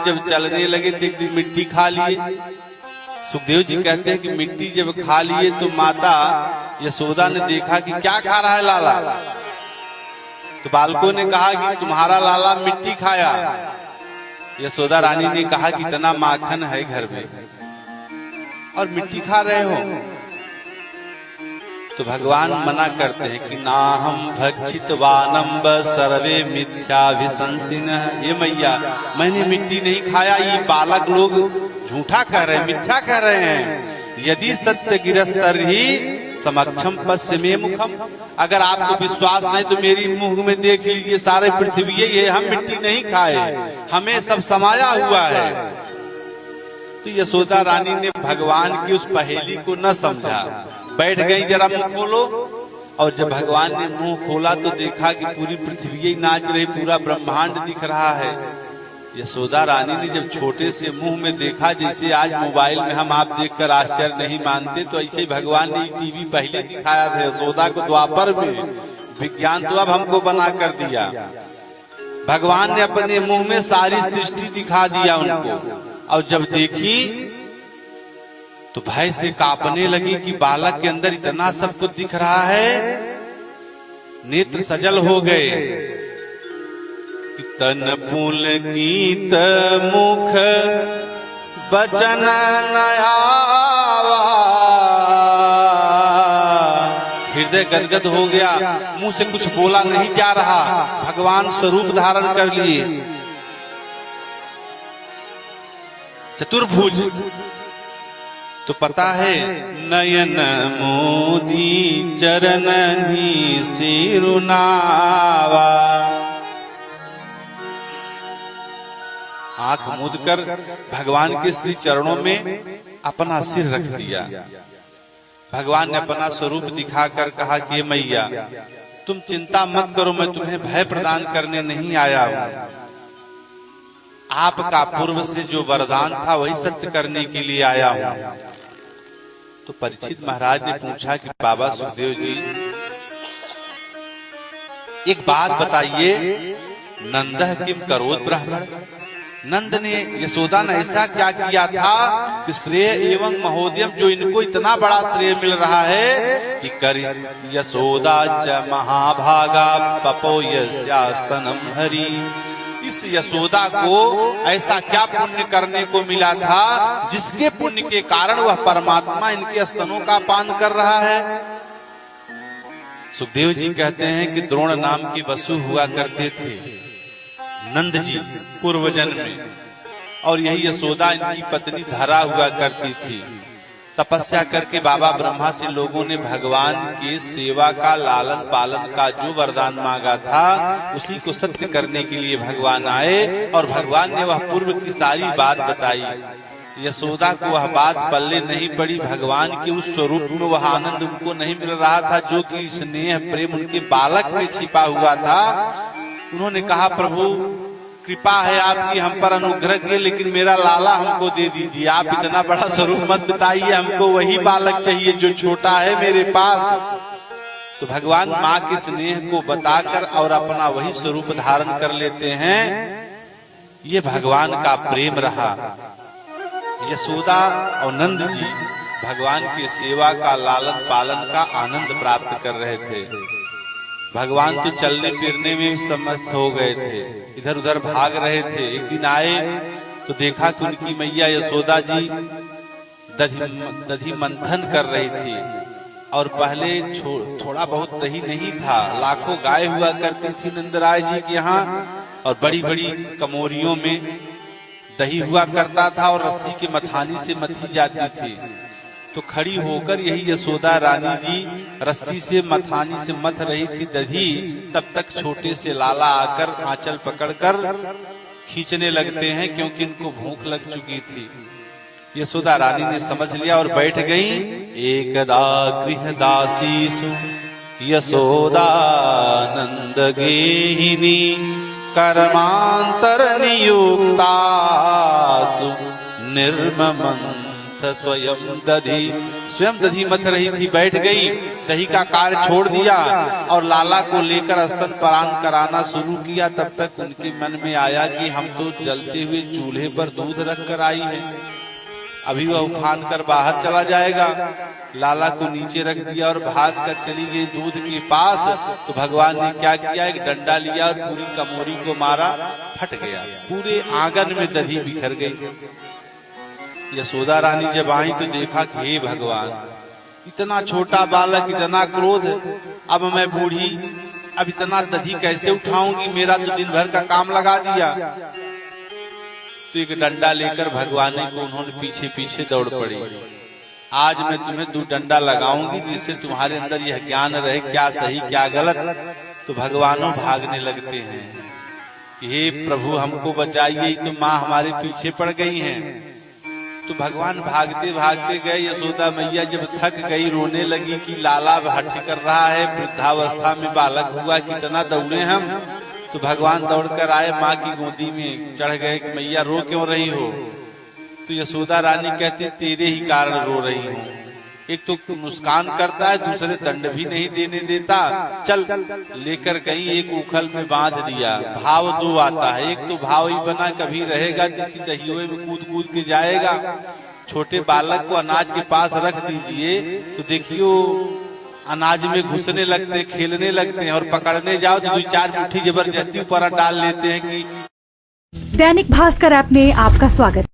जब चलने लगे तो एक दिन मिट्टी खा लिए। सुखदेव जी कहते हैं कि मिट्टी जब खा लिए तो माता यशोदा ने देखा कि क्या खा रहा है लाला। तो बालकों ने कहा कि तुम्हारा लाला मिट्टी खाया। यशोदा रानी ने कहा कि इतना माखन है घर में और मिट्टी खा रहे हो। तो भगवान मना करते हैं कि ना हम भक्षित वानम्ब सर्वे मिथ्याभिशंसिन। ये मैया मैंने मिट्टी नहीं खाया, ये बालक लोग झूठा कह रहे हैं, मिथ्या कह रहे हैं। यदि सत्य गिरस्तर ही समक्षम पश्य में मुखम। अगर आपको विश्वास नहीं तो मेरी मुंह में देख लीजिए, सारे पृथ्वी ये हम मिट्टी नहीं खाए, हमें सब समाया हुआ है। तो यशोदा रानी ने भगवान की उस पहेली को न समझा, बैठ गई जरा मुंह खोलो। और जब भगवान ने मुंह खोला तो देखा कि पूरी पृथ्वी नाच रही, पूरा ब्रह्मांड दिख रहा है। यशोदा रानी ने जब छोटे से मुंह में देखा, जैसे आज मोबाइल में हम आप देखकर आश्चर्य नहीं मानते, तो ऐसे भगवान ने टीवी पहले दिखाया था यशोदा को द्वापर में। विज्ञान तो अब हमको बना कर दिया। भगवान ने अपने मुंह में सारी सृष्टि दिखा दिया उनको। और जब देखी तो भय से कांपने लगी कि बालक के अंदर इतना सब कुछ दिख रहा है। नेत्र सजल हो गए। तन पुलकित मुख बचन नयावा। हृदय गदगद हो गया, मुंह से कुछ बोला नहीं जा रहा। भगवान स्वरूप धारण कर लिए। चतुर्भुज तो पता है, नयन मोदी चरण ही सिरुनावा। आंख मूंद कर भगवान के श्री चरणों में अपना सिर रख दिया। भगवान ने अपना स्वरूप दिखाकर कहा कि मैया तुम चिंता मत करो, मैं तुम्हें भय प्रदान करने नहीं आया हूं। आपका पूर्व से जो वरदान था वही सत्य करने के लिए आया हूं। तो परीक्षित महाराज ने पूछा कि बाबा सुखदेव जी एक बात बताइए, नंदः किम करोत ब्राह्मण। नंद ने यशोदा ने ऐसा क्या किया था कि श्रेय एवं महोदयम जो इनको इतना बड़ा श्रेय मिल रहा है कि कर यशोदा च महाभागा पपो यस्यास्तनम हरि। इस यशोदा को ऐसा क्या पुण्य करने को मिला था जिसके पुण्य के कारण वह परमात्मा इनके स्तनों का पान कर रहा है। सुखदेव जी कहते हैं कि द्रोण नाम के वसु हुआ करते थे नंद जी पूर्व जन्म में, और यही यशोदा इनकी पत्नी धरा हुआ करती थी। तपस्या करके बाबा ब्रह्मा से लोगों ने भगवान के सेवा का लालन पालन का जो वरदान मांगा था उसी को सत्य करने के लिए भगवान आए। और भगवान ने वह पूर्व की सारी बात बताई। यशोदा को वह बात पल्ले नहीं पड़ी। भगवान के उस स्वरूप में वह आनंद उनको नहीं मिल रहा था जो कि स्नेह प्रेम उनके बालक में छिपा हुआ था। उन्होंने कहा प्रभु कृपा है आपकी, हम पर अनुग्रह किए, लेकिन मेरा लाला हमको दे दीजिए। आप इतना बड़ा स्वरूप मत बताइए, हमको वही बालक चाहिए जो छोटा है मेरे पास। तो भगवान माँ के स्नेह को बताकर और अपना वही स्वरूप धारण कर लेते हैं। ये भगवान का प्रेम रहा। यशोदा और नंद जी भगवान की सेवा का लालन पालन का आनंद प्राप्त कर रहे थे। भगवान तो चलने फिरने में समर्थ हो गए थे, इधर उधर भाग रहे थे। एक दिन आए तो देखा कि उनकी मैया यशोदा जी दही मंथन कर रही थी। और पहले थोड़ा बहुत दही नहीं था, लाखों गाय हुआ करती थी नंदराय जी के यहाँ, और बड़ी बड़ी कमोरियों में दही हुआ करता था और रस्सी के मथानी से मथी जाती थी। तो खड़ी होकर यही यशोदा रानी जी रस्सी से मथानी से मथ रही थी दही। तब तक छोटे से लाला आकर आंचल पकड़कर खींचने लगते हैं क्योंकि इनको भूख लग चुकी थी। यशोदा रानी ने समझ लिया और बैठ गई। एकदा गृहदासीसु यशोदा नंद गेहिनी कर्मांतर नियुक्तासु निर्ममं स्वयं दधी, स्वयं दधी मथ रही थी, बैठ गई, दही का कार्य छोड़ दिया और लाला को लेकर स्तन पान कराना शुरू किया। तब तक उनके मन में आया कि हम तो जलते हुए चूल्हे पर दूध रख कर आई हैं, अभी वह उफान कर बाहर चला जाएगा। लाला को नीचे रख दिया और भाग कर चली गई दूध के पास। तो भगवान ने क्या किया, एक डंडा लिया और पूरी कमोरी को मारा, फट गया, पूरे आंगन में दही बिखर गई। यशोदा रानी जब आई तो देखा कि हे भगवान, इतना छोटा बालक, इतना क्रोध, अब मैं बूढ़ी, अब इतना दही कैसे उठाऊंगी, मेरा तो दिन भर का काम लगा दिया। तो एक डंडा लेकर भगवान को उन्होंने पीछे पीछे दौड़ पड़ी। आज मैं तुम्हें 2 डंडा लगाऊंगी जिससे तुम्हारे अंदर यह ज्ञान रहे क्या सही क्या गलत। तो भगवानों भागने लगते हैं कि हे प्रभु हमको बचाइए, तो माँ हमारे पीछे पड़ गई हैं। तो भगवान भागते भागते गए। यशोदा मैया जब थक गई, रोने लगी कि लाला हठ कर रहा है, वृद्धावस्था में बालक हुआ, कितना दौड़े हम। तो भगवान दौड़कर आए, माँ की गोदी में चढ़ गए कि मैया रो क्यों रही हो। तो यशोदा रानी कहती तेरे ही कारण रो रही हूँ, एक तो मुस्कान करता है, दूसरे दंड भी नहीं देने देता, चल लेकर कहीं एक उखल में बांध दिया। भाव 2 आता है, एक तो भाव ही बना कभी रहेगा किसी दहियों में कूद कूद के जाएगा। छोटे बालक को अनाज के पास रख दीजिए तो देखियो अनाज में घुसने लगते, खेलने लगते हैं, और पकड़ने जाओ तो 2-4 मुट्ठी जबरदस्ती ऊपर डाल लेते हैं कि। दैनिक भास्कर ऐप में आपका स्वागत।